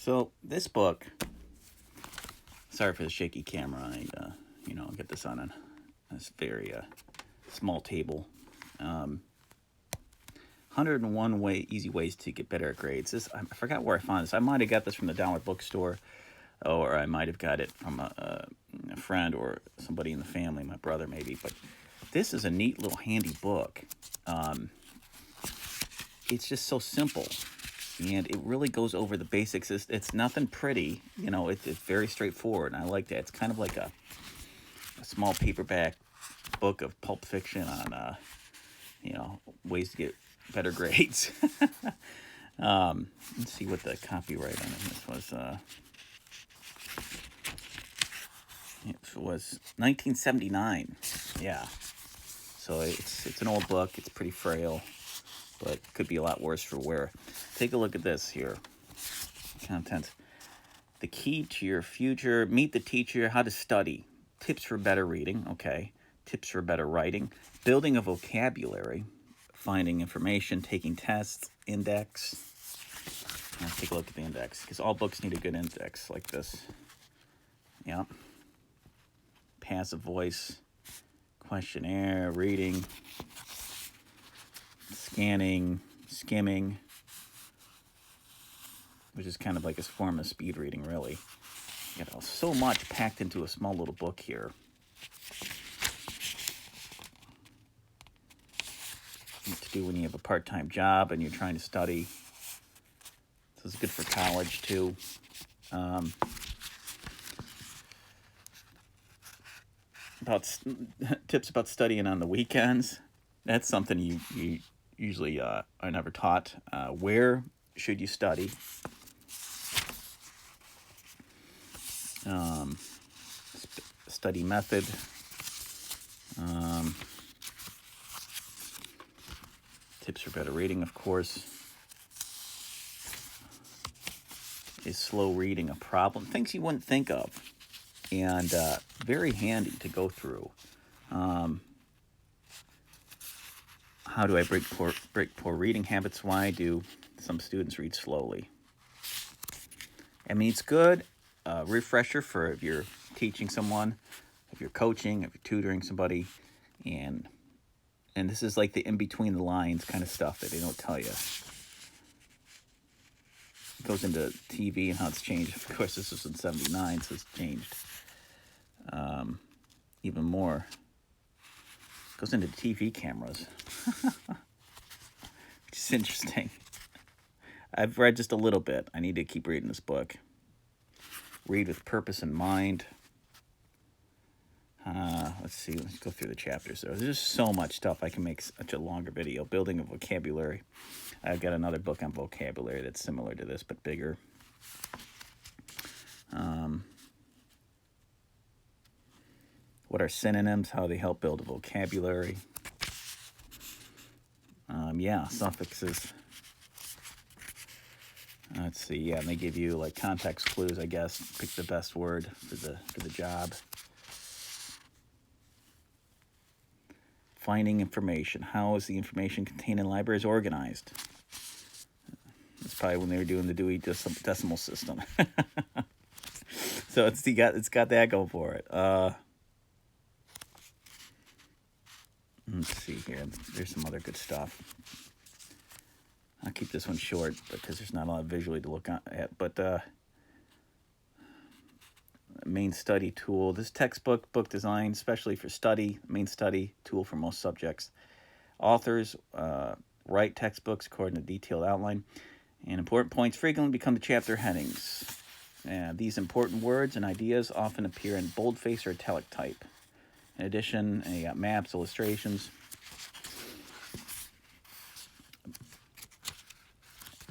So this book, sorry for the shaky camera. I'll get this on this very small table. 101 easy ways to get better at grades. I forgot where I found this. I might have got this from the Dollar Bookstore, or I might have got it from a friend or somebody in the family, my brother maybe. But this is a neat little handy book. It's just so simple, and it really goes over the basics. It's nothing pretty, it's very straightforward, and I like that. It's kind of like a small paperback book of pulp fiction on, ways to get better grades. Let's see what the copyright on this was. It was 1979. Yeah. So it's an old book. It's pretty frail, but could be a lot worse for wear. Take a look at this here. Contents. The key to your future. Meet the teacher. How to study. Tips for better reading. Okay. Tips for better writing. Building a vocabulary. Finding information. Taking tests. Index. Let's take a look at the index, because all books need a good index like this. Yeah. Passive voice. Questionnaire. Reading. Scanning. Skimming. Which is kind of like a form of speed reading, really. So much packed into a small little book here. What to do when you have a part-time job and you're trying to study. This is good for college, too. Tips about studying on the weekends. That's something you usually are never taught. Where should you study? Study method. Tips for better reading, of course. Is slow reading a problem? Things you wouldn't think of, and very handy to go through. How do I break poor reading habits? Why do some students read slowly? I mean, it's good. Refresher for if you're teaching someone, if you're coaching, if you're tutoring somebody, and this is like the in between the lines kind of stuff that they don't tell you. It goes into TV and how it's changed. Of course, this was in '79, so it's changed even more. It goes into TV cameras, which is interesting. I've read just a little bit. I need to keep reading this book. Read with purpose in mind. Let's see. Let's go through the chapters. There's just so much stuff. I can make such a longer video. Building a vocabulary. I've got another book on vocabulary that's similar to this, but bigger. What are synonyms? How they help build a vocabulary. Suffixes. Let's see. Yeah, and they give you like context clues, I guess. Pick the best word for the job. Finding information. How is the information contained in libraries organized? That's probably when they were doing the Dewey Decimal System. So it's got that going for it. Let's see here. There's some other good stuff. I'll keep this one short because there's not a lot visually to look at. But main study tool. This textbook, book design, especially for study. Main study tool for most subjects. Authors write textbooks according to detailed outline. And important points frequently become the chapter headings. These important words and ideas often appear in boldface or italic type. In addition, you got maps, illustrations.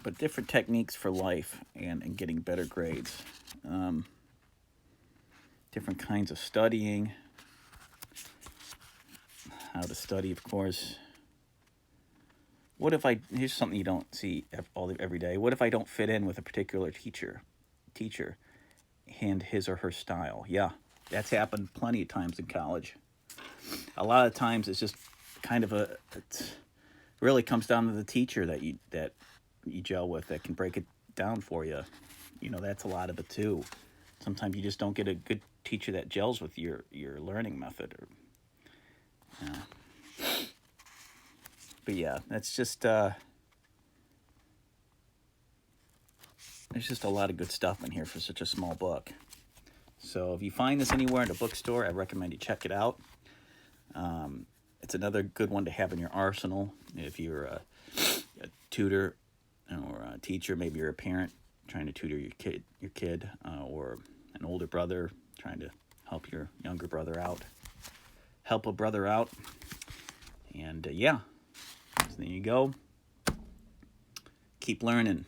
But different techniques for life and getting better grades. Different kinds of studying. How to study, of course. Here's something you don't see every day. What if I don't fit in with a particular teacher and his or her style? Yeah, that's happened plenty of times in college. A lot of times it's just kind of it really comes down to the teacher that you gel with, that can break it down for you, that's a lot of it too. Sometimes you just don't get a good teacher that gels with your learning method. But yeah, that's just there's just a lot of good stuff in here for such a small book. So if you find this anywhere in a bookstore, I recommend you check it out. It's another good one to have in your arsenal if you're a tutor or a teacher. Maybe you're a parent trying to tutor your kid, or an older brother trying to help your younger brother out. Help a brother out. And yeah, so there you go. Keep learning.